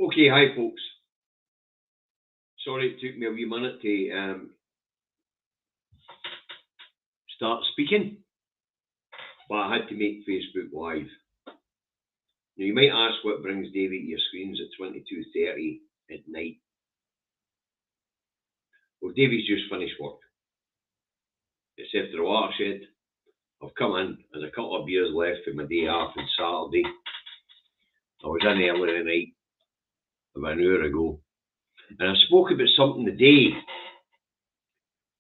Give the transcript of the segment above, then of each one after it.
Okay, hi folks. Sorry it took me a wee minute to start speaking, but I had to make Facebook Live. Now you might ask what brings Davey to your screens at 22:30 at night. Well, Davey's just finished work. It's after the watershed. I've come in, there's a couple of beers left for my day off on Saturday. I was in earlier tonight, about an hour ago, and I spoke about something today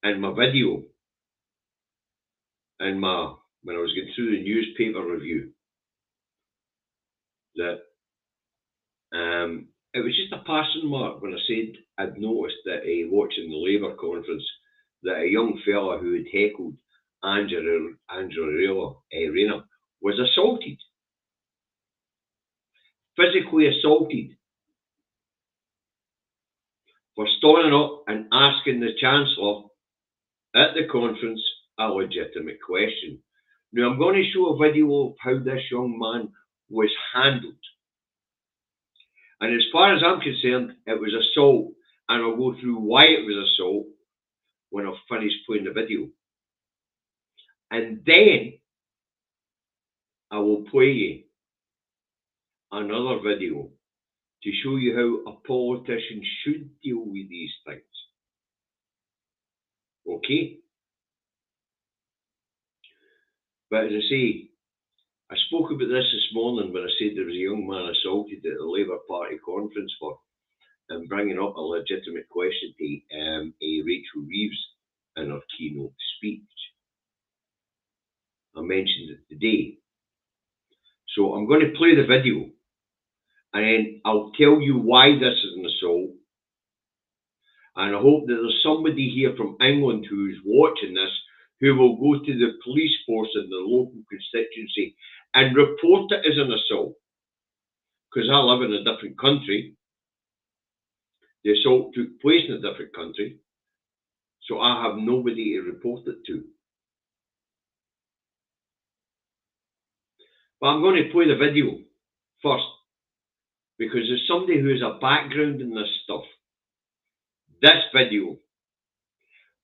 in my video, when I was going through the newspaper review, that it was just a passing mark when I said I'd noticed that watching the Labour conference that a young fella who had heckled Andrew Rayner was assaulted, physically assaulted, for standing up and asking the Chancellor at the conference a legitimate question. Now I'm going to show a video of how this young man was handled. And as far as I'm concerned, it was assault, and I'll go through why it was assault when I've finished playing the video. And then I will play you another video to show you how a politician should deal with these things. Okay? But as I say, I spoke about this morning when I said there was a young man assaulted at the Labour Party conference for bringing up a legitimate question to Rachel Reeves in her keynote speech. I mentioned it today. So I'm going to play the video, and then I'll tell you why this is an assault. And I hope that there's somebody here from England who's watching this who will go to the police force in the local constituency and report it as an assault. Because I live in a different country. The assault took place in a different country. So I have nobody to report it to. But I'm going to play the video first, because there's somebody who has a background in this stuff. This video,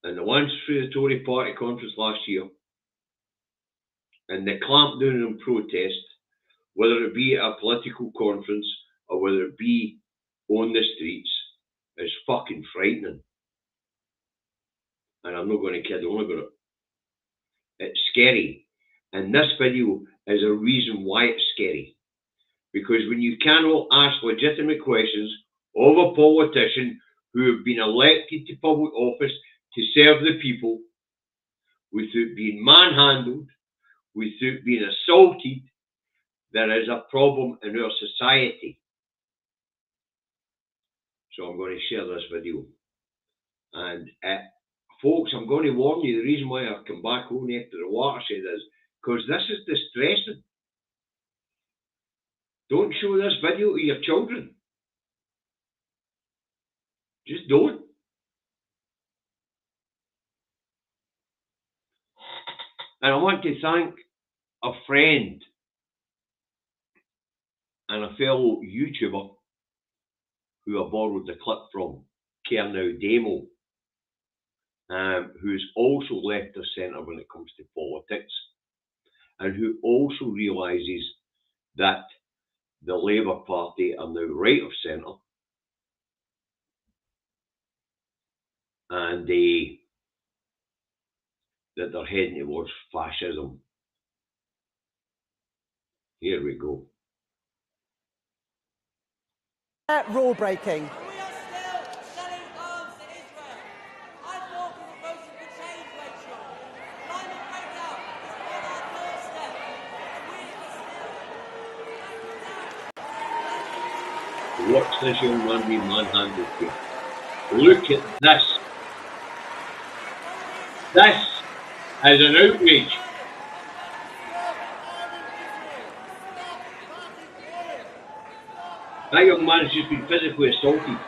and the ones through the Tory Party conference last year, and the clampdown and protest, whether it be at a political conference or whether it be on the streets, is fucking frightening. And I'm not going to kid on about it. It's scary. And this video is a reason why it's scary. Because when you cannot ask legitimate questions of a politician who have been elected to public office to serve the people, without being manhandled, without being assaulted, there is a problem in our society. So I'm going to share this video. And folks, I'm going to warn you, the reason why I've come back home after the watershed is because this is distressing. Don't show this video to your children. Just don't. And I want to thank a friend and a fellow YouTuber who I borrowed the clip from, Kernow Demo, who's also left of centre when it comes to politics, and who also realises that the Labour Party are now right of centre, and that they're heading towards fascism. Here we go. Rule breaking. Watch this young man being manhandled here. Look at this. This is an outrage. That young man has just been physically assaulted.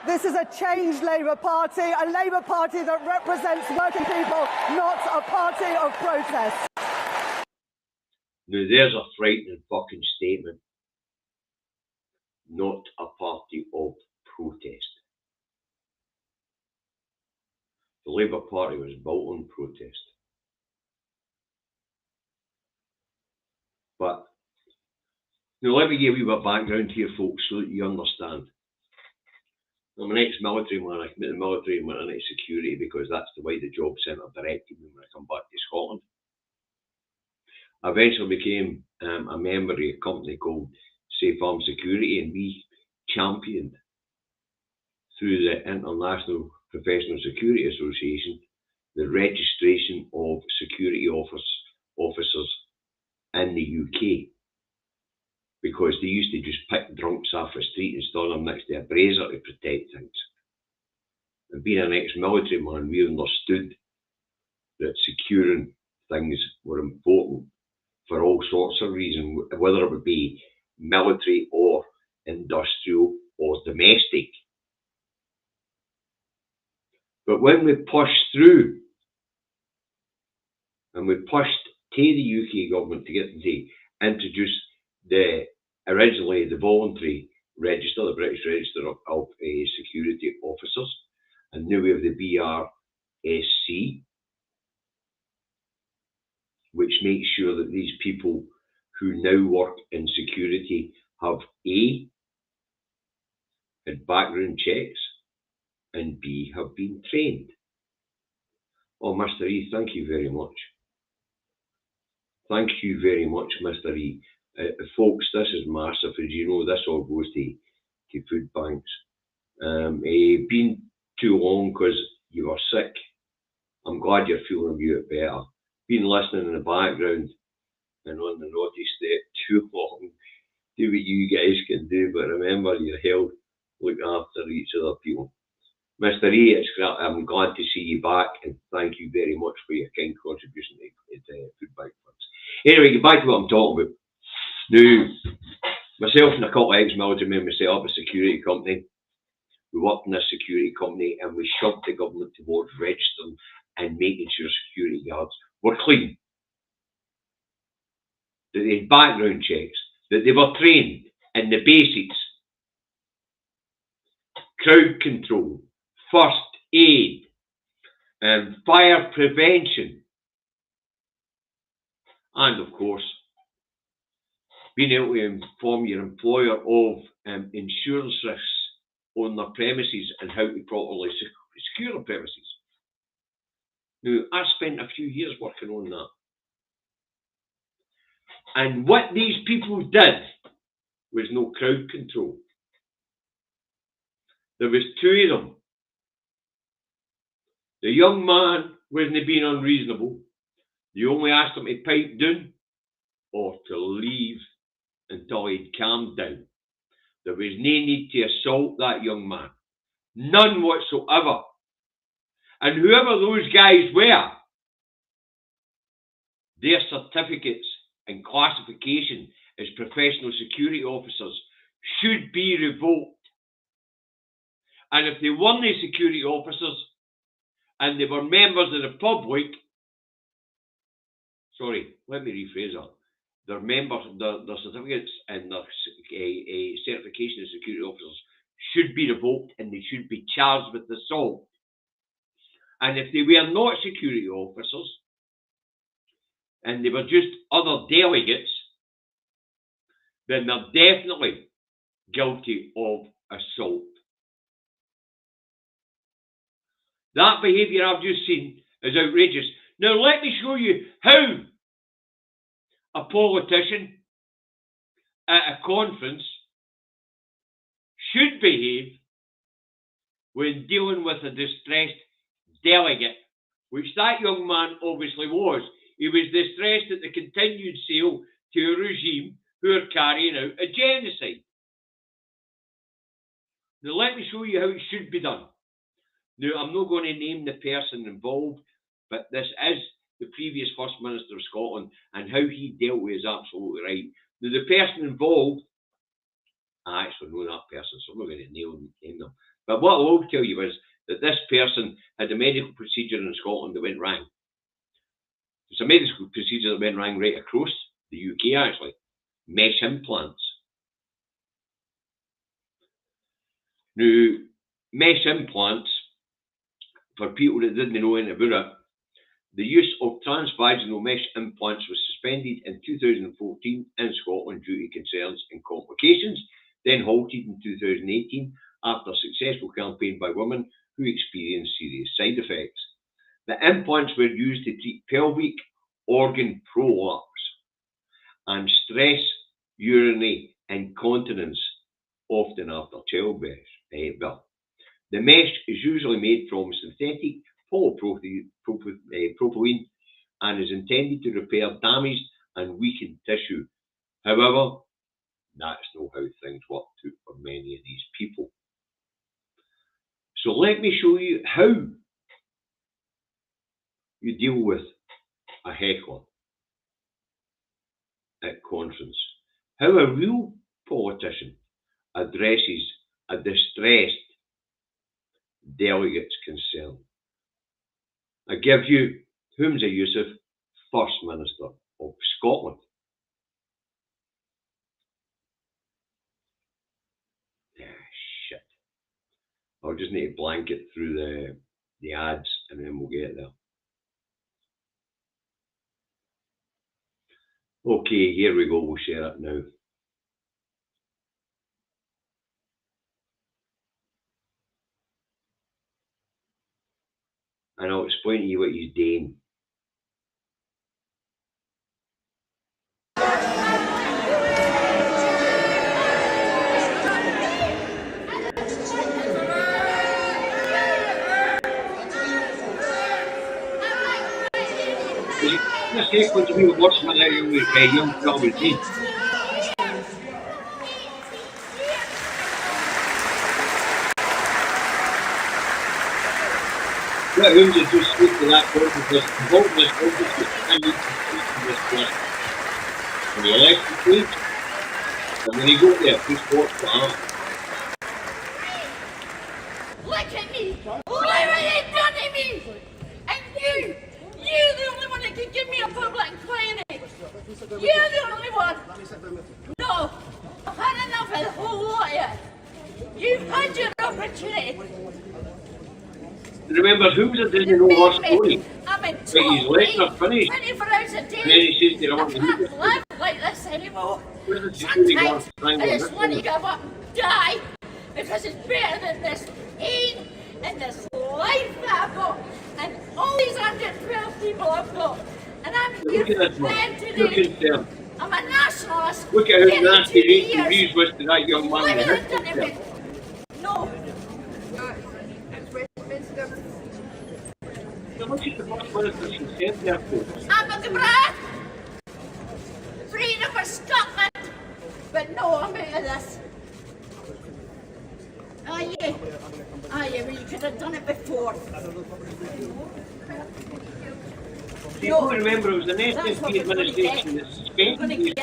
This is a changed Labour Party, a Labour Party that represents working people, not a party of protest. Now there's a frightening fucking statement. Not a party of protest. The Labour Party was built on protest. But now let me give you a background here, folks, so that you understand. I'm an ex-military man. I came into the military and went into security because that's the way the job centre directed me when I come back to Scotland. I eventually became a member of a company called Safe Arms Security, and we championed through the International Professional Security Association the registration of security officers in the UK, because they used to just pick drunks off the street and store them next to a brazier to protect things. And being an ex-military man, we understood that securing things were important for all sorts of reasons, whether it would be military or industrial or domestic. But when we pushed through, and we pushed to the UK government to get them to introduce originally the voluntary register, the British Register of Security Officers, and now we have the BRSC, which makes sure that these people who now work in security have A, had background checks, and B, have been trained. Oh, Mr. E, thank you very much. Thank you very much, Mr. E. Folks, this is massive. As you know, this all goes to food banks. Been too long because you were sick. I'm glad you're feeling a bit better. Been listening in the background and on the naughty step too long. Do what you guys can do, but remember your health. Look after each other, people. Mr. E, I'm glad to see you back, and thank you very much for your kind contribution to food bank funds. Anyway, get back to what I'm talking about. Now, myself and a couple of ex-military men, we set up a security company. We worked in this security company and we shoved the government towards registering and making sure security guards were clean, that they had background checks, that they were trained in the basics, crowd control, first aid, fire prevention, and of course, being able to inform your employer of insurance risks on their premises and how to properly secure the premises. Now, I spent a few years working on that. And what these people did was no crowd control. There was two of them. The young man wasn't being unreasonable. You only asked him to pipe down or to leave until he'd calmed down. There was no need to assault that young man. None whatsoever. And whoever those guys were, their certificates and classification as professional security officers should be revoked. And if they weren't security officers and they were members of the public, sorry, let me rephrase that. Their members, their certificates and their certification as security officers should be revoked, and they should be charged with assault. And if they were not security officers and they were just other delegates, then they're definitely guilty of assault. That behaviour I've just seen is outrageous. Now let me show you how a politician at a conference should behave when dealing with a distressed delegate, which that young man obviously was. He was distressed at the continued sale to a regime who are carrying out a genocide. Now let me show you how it should be done. Now I'm not going to name the person involved, but this is the previous First Minister of Scotland, and how he dealt with is absolutely right. Now the person involved, I actually know that person, so I'm not going to name them. But what I will tell you is that this person had a medical procedure in Scotland that went wrong. It's a medical procedure that went wrong right across the UK actually. Mesh implants. Now, mesh implants, for people that didn't know anything about it, the use of transvaginal mesh implants was suspended in 2014 in Scotland due to concerns and complications, then halted in 2018 after a successful campaign by women who experienced serious side effects. The implants were used to treat pelvic organ prolapse and stress urinary incontinence, often after childbirth. The mesh is usually made from synthetic polypropylene and is intended to repair damaged and weakened tissue. However, that's not how things work for many of these people. So let me show you how you deal with a heckler at conference. How a real politician addresses a distressed delegate's concern. I give you Humza Yousaf, First Minister of Scotland. Shit. I'll just need to blanket through the ads and then we'll get there. Okay, here we go. We'll share it now. And I'll explain to you what he's doing. This heckler to me was worse than a young girl with me. Let Humza just speak to that person because involved in this conference was hanging to this place. When he left the stage, and when he got there, just watched the art. Look at me! Look what you've done to me! And you're the only one that can give me a public clinic! You're the only one! No! I've had enough of the whole lot of you! You've had your opportunity! Remember, Humza didn't know her story. I'm in But he's letting her finish. 24 hours a day! And then he says to her, I can't live like this anymore! where's the security guard Sometimes trying I to just want to give up and die because it's better than this pain and this life that I've got and all these 112 people I've got. And I'm here Look at for this them man. today. Look at them. I'm a nationalist. Look at how 32 nasty years. HTVs was to that young man. Look with at his it, no. So look at the First Minister she said there, folks. I'm a Gibran. Freedom for Scotland. But no, I'm out of this. Yeah, well, you could have done it before. Do you remember it was an SNP administration that suspended you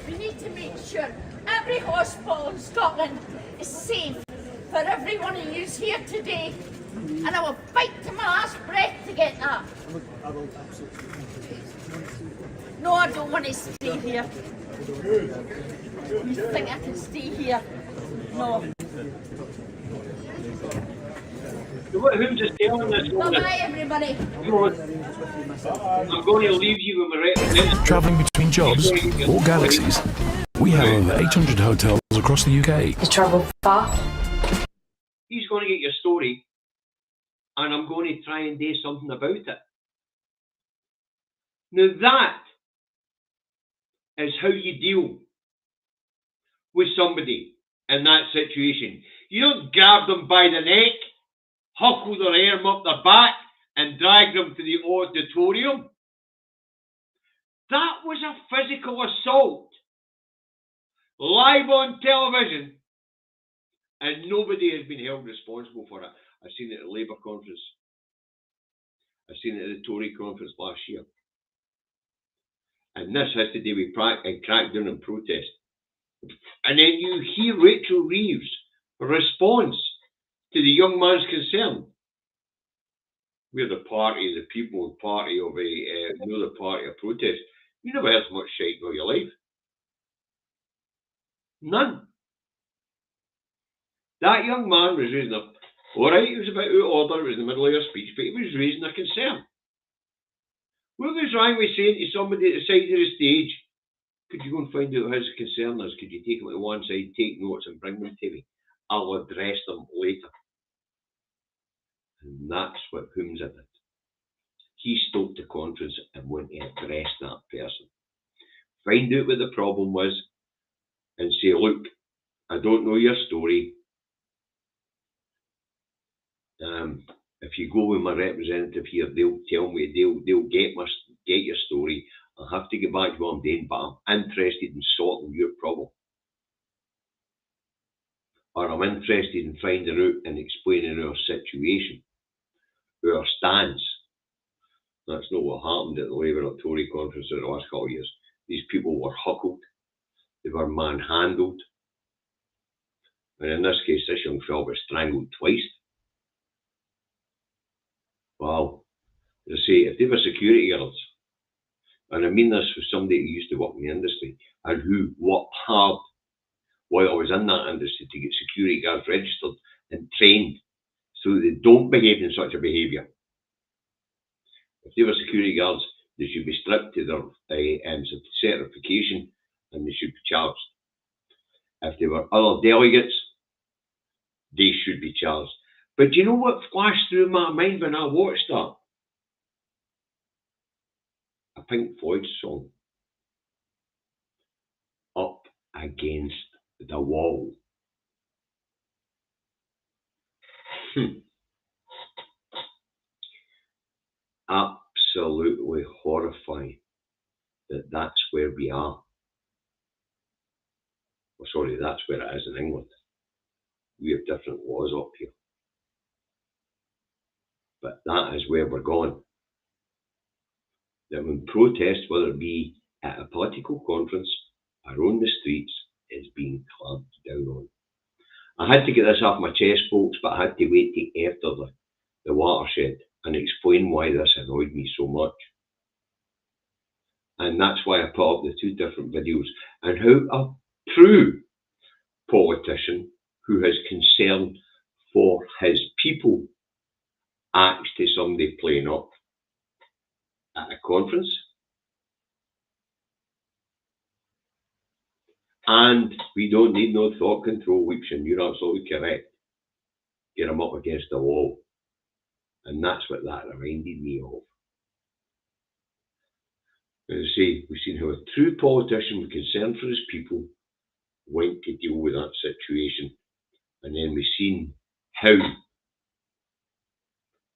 We need to make sure every hospital in Scotland is safe for everyone who is here today. And I will fight to my last breath to get that. No, I don't want to stay here. You think I can stay here? No. Who's just telling this woman? Bye-bye, everybody. I'm going to leave you with my recommendation. Travelling between jobs or galaxies, we have over 800 hotels across the UK. You travel far? He's going to get your story, and I'm going to try and do something about it. Now that is how you deal with somebody in that situation. You don't grab them by the neck, huckle their arm up their back, and drag them to the auditorium. That was a physical assault, live on television, and nobody has been held responsible for it. I've seen it at the Labour conference. I've seen it at the Tory conference last year. And this has to do with crackdown and protest. And then you hear Rachel Reeves' response to the young man's concern. We're the party of the people, the party of the party of protest. You never heard so much shite in all your life. None. That young man was raising a... Alright, he was a bit out of order, it was in the middle of your speech, but he was raising a concern. What was wrong with saying to somebody at the side of the stage, could you go and find out what his concern is? Could you take them to one side, take notes and bring them to me? I'll address them later. And that's what Humza did. He stopped the conference and went to address that person. Find out what the problem was and say, look, I don't know your story. If you go with my representative here, they'll tell me, they'll get your story. I'll have to get back to what I'm doing, but I'm interested in sorting your problem. Or I'm interested in finding out and explaining our situation, our stance. That's not what happened at the Labour or Tory conference in the last couple of years. These people were huckled, they were manhandled, and in this case, this young fella was strangled twice. Wow. As I say, if they were security guards, and I mean this for somebody who used to work in the industry, and who worked hard while I was in that industry to get security guards registered and trained so that they don't behave in such a behaviour. If they were security guards, they should be stripped to their certification and they should be charged. If they were other delegates, they should be charged. But do you know what flashed through my mind when I watched that? A Pink Floyd song. Up Against the Wall. Absolutely horrifying that that's where we are. Well, sorry, that's where it is in England. We have different laws up here. But that is where we're going. That when protest, whether it be at a political conference or on the streets, is being clamped down on. I had to get this off my chest, folks, but I had to wait till after the watershed and explain why this annoyed me so much. And that's why I put up the two different videos and how a true politician who has concern for his people acts to somebody playing up at a conference. And we don't need no thought control, Weepson. You're absolutely correct. Get him up against the wall. And that's what that reminded me of. As I say, we've seen how a true politician with concern for his people went to deal with that situation. And then we've seen how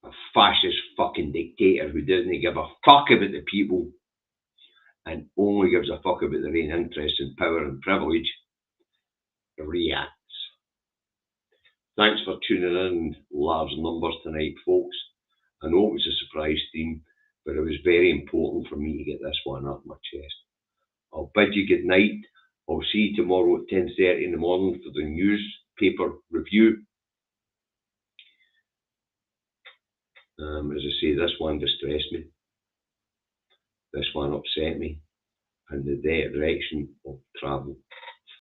a fascist fucking dictator who doesn't give a fuck about the people and only gives a fuck about their own interests and power and privilege reacts. Thanks for tuning in large numbers tonight, folks. I know it was a surprise stream, but it was very important for me to get this one off my chest. I'll bid you good night. I'll see you tomorrow at 10:30 in the morning for the newspaper review. As I say, this one distressed me. This one upset me. And the direction of travel